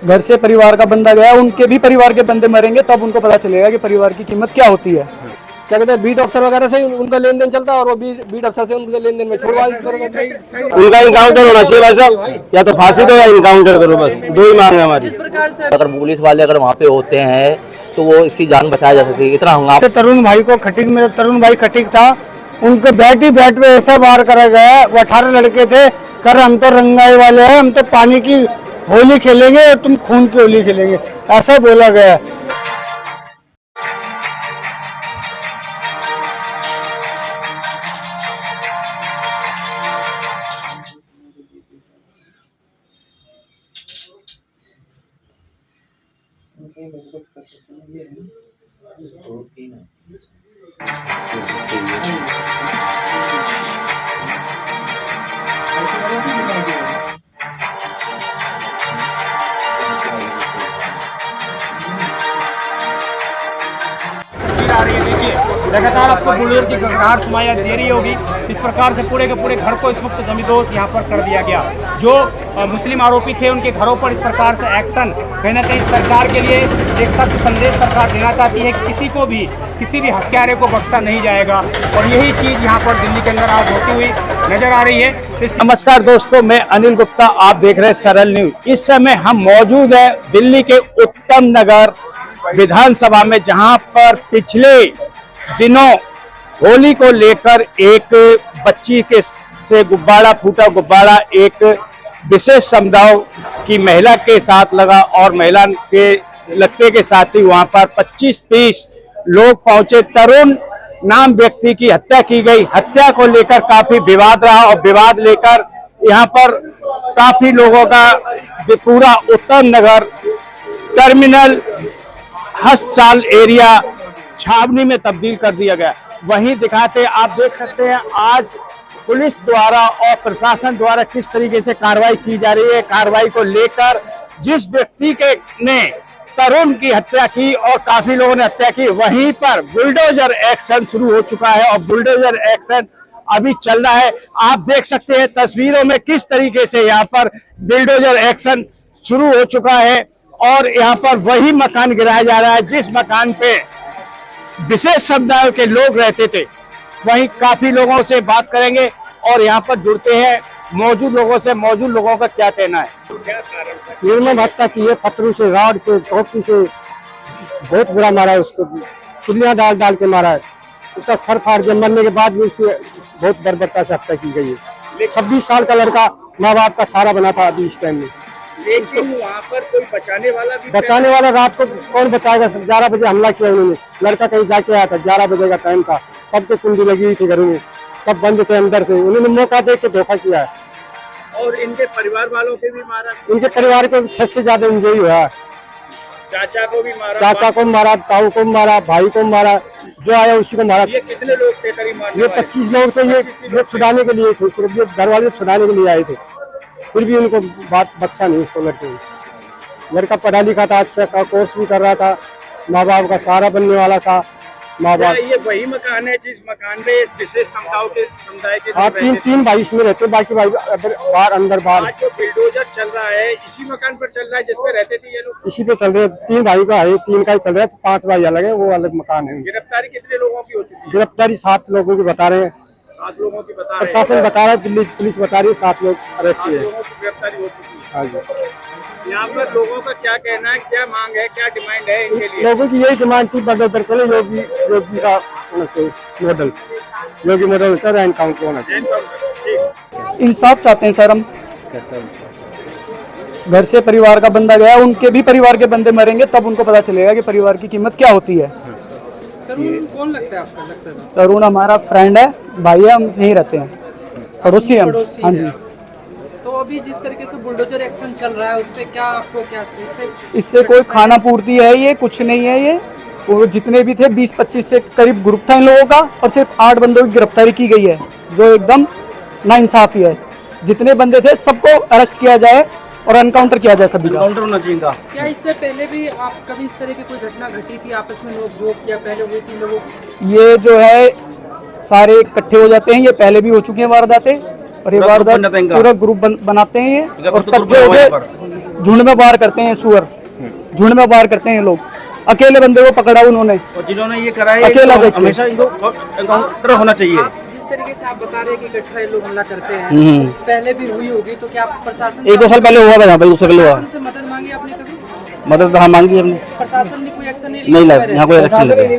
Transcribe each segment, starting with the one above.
घर से परिवार का बंदा गया, उनके भी परिवार के बंदे मरेंगे तब उनको पता चलेगा कि परिवार की कीमत क्या होती है। क्या कहते हैं, बीट अफसर वगैरह से उनका लेन देन चलता है और वो बीट अफसर से उनके लेन देन में उनका इनकाउंटर होना चाहिए भाई साहब, या तो फांसी दो या इनकाउंटर करो, बस दो ही मांग है हमारी। अगर पुलिस वाले अगर वहाँ पे होते हैं तो वो इसकी जान बचाया जा सकती है। इतना हंगामा तरुण भाई को खटीक, मेरा तरुण भाई खटीक था, उनके बैट पे ऐसा वार करा गया। वो 18 लड़के थे, कर हम तो रंगाई वाले हैं, हम तो पानी की होली खेलेंगे और तुम खून की होली खेलेंगे, ऐसा बोला गया। लगातार आपको बुलडोजर की घटनाहट सुनाई दे रही होगी। इस प्रकार से पूरे के पूरे घर को इस वक्त जमींदोज यहाँ पर कर दिया गया। जो मुस्लिम आरोपी थे उनके घरों पर इस प्रकार से एक्शन, कहीं ना कहीं सरकार के लिए एक सख्त संदेश सरकार देना चाहती है कि किसी भी हत्यारे को बख्शा नहीं जाएगा। और यही चीज़ यहाँ पर दिल्ली के अंदर आज होती हुई नजर आ रही है। नमस्कार दोस्तों, मैं अनिल गुप्ता, आप देख रहे हैं सरल न्यूज। इस समय हम मौजूद हैं दिल्ली के उत्तम नगर विधानसभा में, जहां पर पिछले दिनों होली को लेकर एक बच्ची के से गुब्बारा फूटा। गुब्बारा एक विशेष समुदाय की महिला के साथ लगा और महिला के लगते के साथ ही वहां पर 25-30 लोग पहुंचे। तरुण नाम व्यक्ति की हत्या की गई। हत्या को लेकर काफी विवाद रहा और विवाद लेकर यहां पर काफी लोगों का पूरा उत्तम नगर टर्मिनल हस्पताल एरिया छावनी में तब्दील कर दिया गया। वहीं दिखाते आप देख सकते हैं आज पुलिस द्वारा और प्रशासन द्वारा किस तरीके से कार्रवाई की जा रही है। कार्रवाई को लेकर जिस व्यक्ति के ने तरुण की हत्या की और काफी लोगों ने हत्या की, वहीं पर बुलडोजर एक्शन शुरू हो चुका है और बुलडोजर एक्शन अभी चल रहा है। आप देख सकते हैं तस्वीरों में किस तरीके से यहाँ पर बुलडोजर एक्शन शुरू हो चुका है और यहाँ पर वही मकान गिराया जा रहा है जिस मकान पे विशेष समुदाय के लोग रहते थे। वहीं काफी लोगों से बात करेंगे और यहाँ पर जुड़ते हैं मौजूद लोगों का क्या कहना है। निर्मम हत्या की है, पत्थरों से, राड से, चौकी से बहुत बुरा मारा है उसको, सिलियां डाल के मारा है। उसका सर फाड़ दिया, मरने के बाद भी उसकी बहुत बर्बरता से हत्या की गई है। 26 साल का लड़का माँ बाप का सहारा बना था अभी इस टाइम में। लेकिन वहाँ पर कोई बचाने वाला रात को कौन बचाएगा? 11 बजे हमला किया उन्होंने। लड़का कहीं जाके आया था, 11 बजे का टाइम था, सबको कुंडी लगी हुई थी घरों में, सब बंद थे अंदर से। उन्होंने मौका देख के धोखा किया है। और इनके परिवार वालों के भी मारा, इनके परिवार को 6 से ज्यादा इंजरी हुआ है। चाचा को भी मारा, चाचा को मारा, ताऊ को मारा, भाई को मारा, जो आया उसी को मारा। ये कितने लोग थे करीब? ये 25 लोग थे। ये छुड़ाने के लिए थे, सिर्फ ये घर वाले छुड़ाने के लिए आए थे, फिर भी उनको बात बख्शा नहीं उसको। लड़का पढ़ा लिखा था, अच्छा का कोर्स भी कर रहा था, माँ बाप का सहारा बनने वाला था। माँ बाप ये वही मकान है जिस मकान में विशेष समुदाय के हाँ, तीन भाई इसमें रहते, बाकी भाई बाहर अंदर बाहर। आज जो बुलडोजर चल रहा है इसी मकान पर चल रहा है जिसमें रहते थे ये लोग? इसी पे चल रहे। 3 भाई का है, 3 का ही चल रहा है, 5 भाई अलग है, वो अलग मकान है। गिरफ्तारी कितने लोगों की हो चुकी है? गिरफ्तारी 7 लोगों की बता रहे हैं। 7 लोगों की बता रहे हैं, प्रशासन बता रहा है, दिल्ली पुलिस बता रही है 7 लोग अरेस्ट किए। 7 लोगों की गिरफ्तारी हो चुकी है। हाँ जी। यहाँ पर लोगों का क्या कहना है, क्या मांग है, क्या डिमांड है इनके लिए? लोगों की यही डिमांड थी, बदल चले योगी का मॉडल, योगी मॉडल होता है, एनकाउंटर होना चाहिए। इंसाफ चाहते हैं सर हम। घर से परिवार का बंदा गया, उनके भी परिवार के बंदे मरेंगे तब उनको पता चलेगा कि परिवार की कीमत क्या होती है। तरुण कौन लगता है आपका? लगता था तरुण हमारा फ्रेंड है, भाई है, हम यहीं रहते हैं, पड़ोसी हम। हाँ जी। तो अभी जिस तरीके से बुलडोजर एक्शन चल रहा है उस पे क्या आपको क्या इससे कोई खाना पूर्ति है? ये कुछ नहीं है। ये वो जितने भी थे 20-25 से करीब ग्रुप था इन लोगों का और सिर्फ 8 बंदों की गिरफ्तारी की गई है, जो एकदम नाइंसाफी है। जितने बंदे थे सबको अरेस्ट किया जाए और एनकाउंटर किया जाए, सभी एनकाउंटर होना चाहिए था। क्या इससे पहले भी आप कभी इस तरह की कोई घटना घटी थी आपस में लोग जोक या पहले हुई थी लोगों? ये जो है सारे इकट्ठे हो जाते हैं, ये पहले भी हो चुकी हैं वारदातें और ये वारदात पूरा ग्रुप बनाते हैं ये, और इकट्ठे होकर झुंड में वार करते हैं, सुअर झुंड में वार करते हैं ये लोग। अकेले बंदे को पकड़ा उन्होंने, और जिन्होंने ये करा है अकेला तो हमेशा इनको एनकाउंटर होना चाहिए। जिस तरीके से आप बता रहे हैं कि इकट्ठा ये लोग हमला करते हैं, पहले भी हुई होगी, तो क्या प्रशासन 1-2 साल पहले हुआ था यहाँ पे, उससे पहले हुआ से मदद मांगी आपने कभी? मदद हाँ मांगी हमने, प्रशासन ने कोई एक्शन नहीं नहीं लिया? लगा यहाँ कोई एक्शन नहीं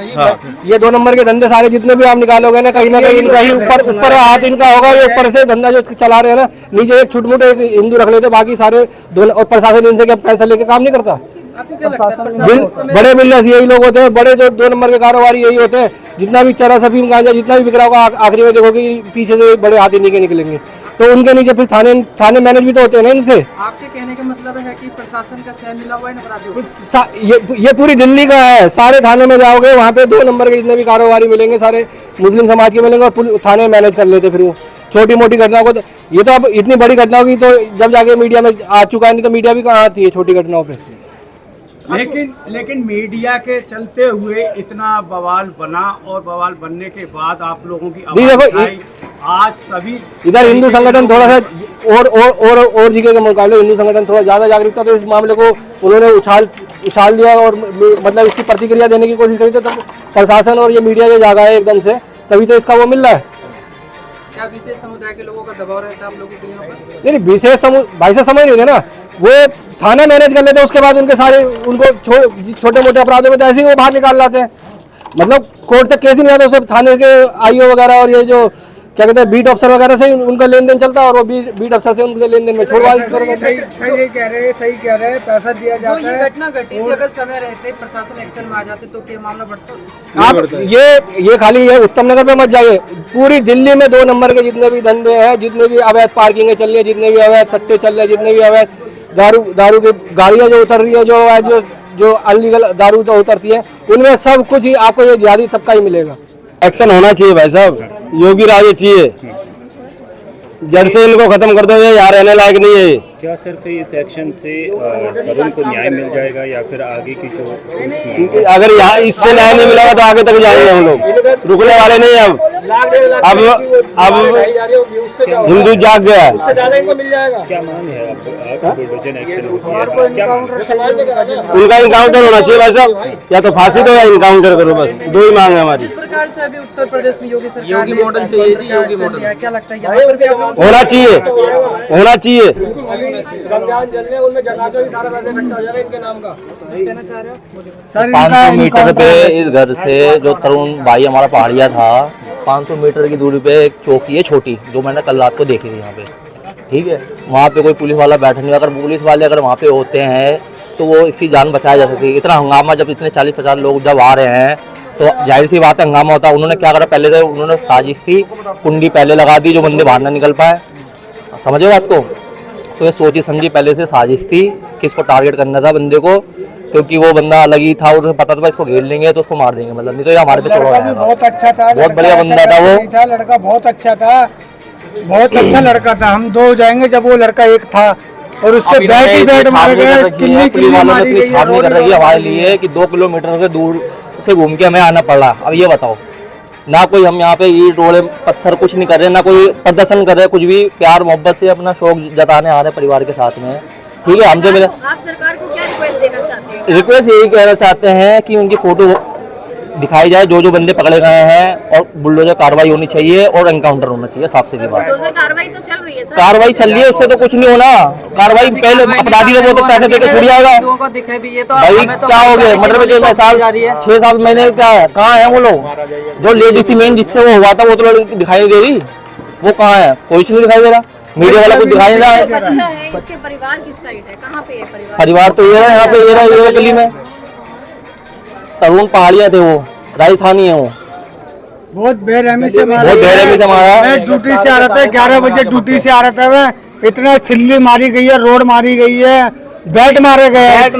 लिया। ये 2 नंबर के धंधे सारे जितने भी आप निकालोगे ना कहीं इनका ही ऊपर हाथ इनका होगा। ये ऊपर से धंधा जो चला रहे हैं ना, नीचे एक छुटमुट एक हिंदू रख लेते, बाकी सारे और प्रशासन इनसे क्या पैसा लेके काम नहीं करता। आपको क्या लगता है प्रशासन बड़े बिल्डर्स यही लोग होते हैं, बड़े जो 2 नंबर के कारोबारी यही होते हैं। जितना भी चरा सफीम गांजा जितना भी बिक रहा होगा, आखिरी में देखोगे पीछे से बड़े हाथ इन्हीं के निकलेंगे। तो उनके नीचे फिर थाने मैनेज भी तो होते हैं ना इनसे। आपके कहने का मतलब है कि प्रशासन का सह मिला हुआ है अपराधियों को? ये पूरी दिल्ली का है। सारे थाने में जाओगे वहाँ पे 2 नंबर के जितने भी कारोबारी मिलेंगे सारे मुस्लिम समाज के मिलेंगे, और थाने मैनेज कर लेते फिर वो छोटी मोटी घटनाओं को। तो ये तो अब इतनी बड़ी घटनाओं की तो जब जाके मीडिया में आ चुका है, नहीं तो मीडिया भी कहाँ आती है छोटी घटनाओं पे। लेकिन मीडिया के चलते हुए इतना बवाल बना, और बवाल बनने के बाद आप लोगों की जी देखो, आवाज आई। आज सभी इधर हिंदू संगठन थोड़ा सा और जगह के मुकाबले हिंदू संगठन थोड़ा ज्यादा जागरूक था, तो इस मामले को उन्होंने उछाल दिया और मतलब इसकी प्रतिक्रिया देने की कोशिश करी। तो प्रशासन और ये मीडिया जो जागा है एकदम से, तभी तो इसका वो मिल रहा है। क्या विशेष समुदाय के लोगों का दबाव रहता है आप लोगों के यहाँ पर? नहीं विशेष भाई से समझ नहीं थे ना, वो थाना मैनेज कर लेते, उसके बाद उनके सारे उनको छोटे मोटे अपराधों में तो ऐसे ही वो बाहर निकाल लाते हैं। मतलब कोर्ट तक केस ही नहीं आता, उससे थाने के आईओ वगैरह और ये जो क्या कहते हैं बीट अफसर वगैरह से उनका लेन देन चलता है, और वो बीट अफसर से उनके लेन देन में छोड़वा। सही कह रहे हैं, पैसा दिया जाता है। ये घटना घटी थी, अगर समय रहते प्रशासन एक्शन में आ जाते तो क्या मामला बढ़ता? आप ये खाली ये उत्तम नगर में मत जाइए, पूरी दिल्ली में 2 नंबर के जितने भी धंधे हैं, जितने भी अवैध पार्किंग चल रही है, जितने भी अवैध सट्टे चल रहे हैं, जितने भी अवैध दारू की गाड़ियां जो उतर रही है, जो अनलीगल दारू जो उतरती है, उनमें सब कुछ ही आपको ये जिहादी तबका ही मिलेगा। एक्शन होना चाहिए भाई साहब, योगी राज चाहिए, जड़ से इनको खत्म कर दो, ये यहाँ रहने लायक नहीं है। क्या सिर्फ इस एक्शन से तरुण को न्याय मिल जाएगा, या फिर आगे की जो अगर यहाँ इससे न्याय नहीं मिलेगा तो आगे तक जाएंगे हम लोग, रुकने वाले नहीं हैं। अब हिंदू जाग गया है। क्या मांग है आपको बुलडोजर एक्शन उनका इनकाउंटर होना चाहिए भाई साहब, या तो फांसी दो या इनकाउंटर करो, बस 2 ही मांग है हमारी। जिस प्रकार से अभी उत्तर प्रदेश में योगी सरकार ने मॉडल चाहिए जी, योगी मॉडल क्या लगता है यहाँ पर भी आप लोग होना चाहिए, होना चाहिए। रमजान जलने उनमें जगह पे भी सारा पैसा इकट्ठा हो जाएगा इनके नाम का। कहना चाह रहे हो? 500 मीटर पे इस घर से जो तरुण भाई हमारा पहाड़िया था, 500 मीटर की दूरी पे एक चौकी है छोटी, जो मैंने कल रात को देखी थी यहाँ पे, ठीक है। वहाँ पे कोई पुलिस वाला बैठा नहीं, अगर पुलिस वाले अगर वहाँ पे होते हैं तो वो इसकी जान बचाई जा सकती है। इतना हंगामा, जब इतने 40-50 लोग जब आ रहे हैं तो जाहिर सी बात है हंगामा होता है। उन्होंने क्या करा, पहले से उन्होंने साजिश थी, कुंडी पहले लगा दी जो बंदे बाहर ना निकल पाए, समझे बात को। तो ये सोची समझी पहले से साजिश थी कि इसको टारगेट करना था बंदे को, क्योंकि वो बंदा अलग ही था और उसे पता था इसको घेर लेंगे तो उसको मार देंगे, मतलब नहीं तो ये हमारे पे छोड़ा जाएगा। बहुत अच्छा था, बहुत बढ़िया बंदा था वो, लड़का बहुत अच्छा था, बहुत अच्छा लड़का था। हम 2 जाएंगे जब वो लड़का एक था, और उसके बैट मारे गए, किल्ली मारी गई, छानबीन कर रही है हमारे लिए कि 2 किलोमीटर से दूर से घूम के हमें आना पड़ा। अब ये बताओ, ना कोई हम यहाँ पे ईंट रोड़े पत्थर कुछ नहीं कर रहे, ना कोई प्रदर्शन कर रहे, कुछ भी प्यार मोहब्बत से अपना शौक जताने आ रहे परिवार के साथ में, ठीक है। हम जो आप सरकार को क्या रिक्वेस्ट देना चाहते हैं? रिक्वेस्ट यही कहना चाहते हैं कि उनकी फोटो दिखाई जाए, जो बंदे पकड़े गए हैं, और बुलडोजर कार्रवाई होनी चाहिए और एनकाउंटर होना चाहिए, साफ सीधी बात। बुलडोजर कार्रवाई तो चल रही है सर, कार्रवाई चल रही है, उससे तो कुछ नहीं होना। कार्रवाई पहले अपराधी को तो पैसे देकर छुड़ जाएगा भाई, क्या हो गया मतलब 6-7 महीने क्या है, कहाँ है वो लोग? जो लेडीज थी मेन जिससे वो हुआ था वो तो दिखाई नहीं दे रही, वो कहाँ है? कोई नहीं दिखाई दे रहा, मीडिया वाला कुछ दिखाई नहीं रहा है। अच्छा है, इसके परिवार किस साइड है, कहाँ पे है परिवार? तो ये है यहाँ पे, ये गली में तरुण पहाड़िया थे, वो राजस्थानी है, वो बहुत बेरहमी से मारा। मैं ड्यूटी से आ रहा था, 11 बजे ड्यूटी से आ रहा था, मैं इतना सिल्ली मारी गई है, रोड मारी गई है, बैट मारे गए, बैट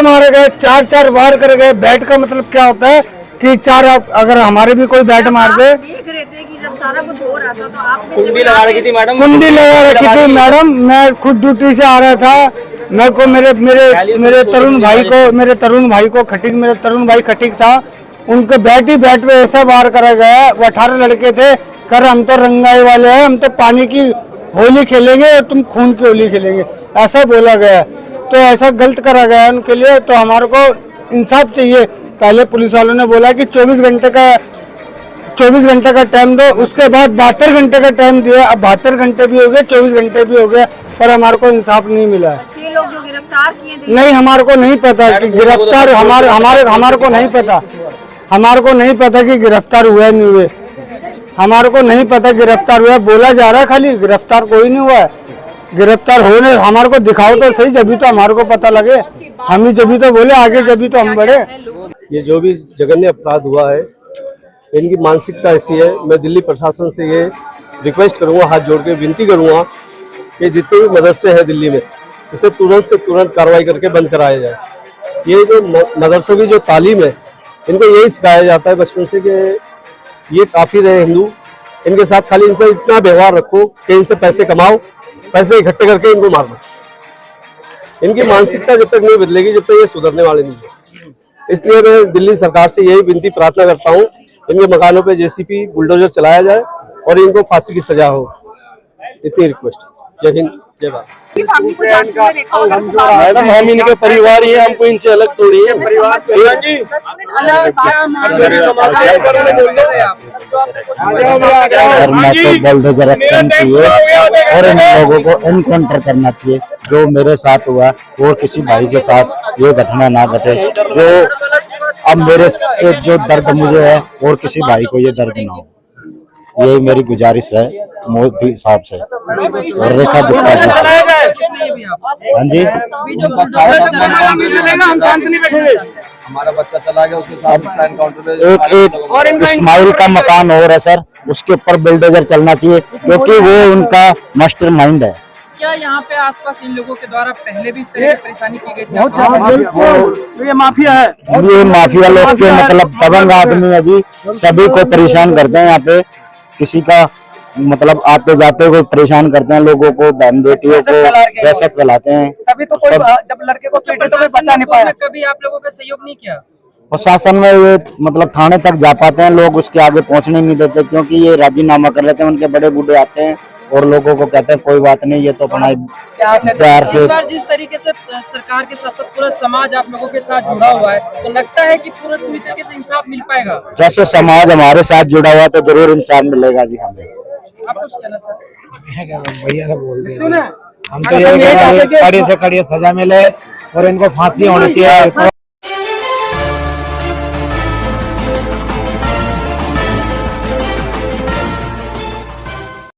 मारे गए, 4 वार कर गए। बैट का मतलब क्या होता है कि 4 अगर हमारे भी कोई बैट मार दे। देख रहे थे कि जब सारा कुछ हो रहा था तो आपने कुंडी लगा रखी थी मैडम, कुंडी लगा रखी थी मैडम। मैं खुद ड्यूटी से आ रहा था, मेरे को मेरे तरुण भाई को खटीक, मेरे तरुण भाई खटीक था, उनके बैट पे ऐसा वार करा गया। वो 18 लड़के थे, कर हम तो रंगाई वाले हैं, हम तो पानी की होली खेलेंगे और तुम खून की होली खेलेंगे, ऐसा बोला गया है। तो ऐसा गलत करा गया है उनके लिए। तो हमारे को इंसाफ चाहिए। पहले पुलिस वालों ने बोला कि 24 घंटे का टाइम दो, उसके बाद 72 घंटे का टाइम दिया। अब 72 घंटे भी हो गए, 24 घंटे भी हो गए, पर हमारे को इंसाफ नहीं मिला है। 6 लोग जो गिरफ्तार किए दिल्ली नहीं, हमारे को नहीं पता कि गिरफ्तार हमारे को नहीं पता। हमारे को नहीं पता कि गिरफ्तार हुआ नहीं हुए। हमारे को नहीं पता गिरफ्तार हुआ, बोला जा रहा है खाली, गिरफ्तार कोई नहीं हुआ है। गिरफ्तार होने हमारे को दिखाओ तो सही, जभी तो हमारे को पता लगे। हम ही जभी तो बोले आगे, जभी तो हम बढ़े। ये जो भी जघन्य अपराध हुआ है, इनकी मानसिकता ऐसी है। मैं दिल्ली प्रशासन से ये रिक्वेस्ट करूंगा, हाथ जोड़ के विनती करूंगा कि जितने भी मदरसे हैं दिल्ली में, इसे तुरंत से तुरंत कार्रवाई करके बंद कराया जाए। ये जो मदरसों की जो तालीम है, इनको यही सिखाया जाता है बचपन से कि ये काफिर है हिंदू, इनके साथ खाली इनसे इतना व्यवहार रखो कि इनसे पैसे कमाओ, पैसे इकट्ठे करके इनको मार दो। इनकी मानसिकता जब तक नहीं बदलेगी, जब तक ये सुधरने वाले नहीं है। इसलिए मैं दिल्ली सरकार से यही विनती प्रार्थना करता हूँ, इनके मकानों पे जेसीबी बुलडोजर चलाया जाए और इनको फांसी की सजा हो। इतनी रिक्वेस्ट। जय हिंद, जय भारत। मैडम हम इनके परिवार ही हैं, हमको इनसे अलग थोड़ी है। मैं तो बुलडोजर एक्शन चाहिए और इन लोगों को एनकाउंटर करना चाहिए। जो मेरे साथ हुआ और किसी भाई के साथ ये घटना ना घटे। जो अब मेरे से जो दर्द मुझे है और किसी भाई को ये दर्द ना हो, यही मेरी गुजारिश है मोदी साहब से और रेखा गुप्ता जी से। हाँ जी, हमारा बच्चा चला गया, उसके साथ उसका एनकाउंटर। एक इस्माइल का मकान और है सर, उसके ऊपर बुलडोजर चलना चाहिए क्योंकि वो उनका मास्टरमाइंड है। क्या यहाँ पे आसपास इन लोगों के द्वारा पहले भी इस तरह की परेशानी की गई थी? ये माफिया है, ये माफिया लोग के मतलब दबंग आदमी है जी, सभी को परेशान करते हैं। यहाँ पे किसी का मतलब आते जाते कोई परेशान करते हैं लोगों को, बहन बेटियों को दहशत फैलाते हैं। तभी तो कोई जब लड़के को पीटे तो कोई बचा नहीं पाया। कभी आप लोगों का सहयोग नहीं किया? प्रशासन में ये मतलब थाने तक जा पाते हैं लोग, उसके आगे पहुंचने नहीं देते क्योंकि ये राजीनामा कर लेते हैं। उनके बड़े बूढ़े आते हैं और लोगों को कहते हैं कोई बात नहीं, ये तो अपना प्यार से। जिस तरीके से सरकार के साथ पूरा समाज आप लोगों के साथ जुड़ा हुआ है, तो लगता है कि पूरी तरीके से इंसाफ मिल पाएगा? जैसे समाज हमारे साथ जुड़ा हुआ है तो जरूर इंसाफ मिलेगा जी हमें। आप कुछ कहना चाहते हैं? भैया ने बोल दिया, हम तो ये कड़ी से कड़ी सजा मिले और इनको फांसी होनी चाहिए।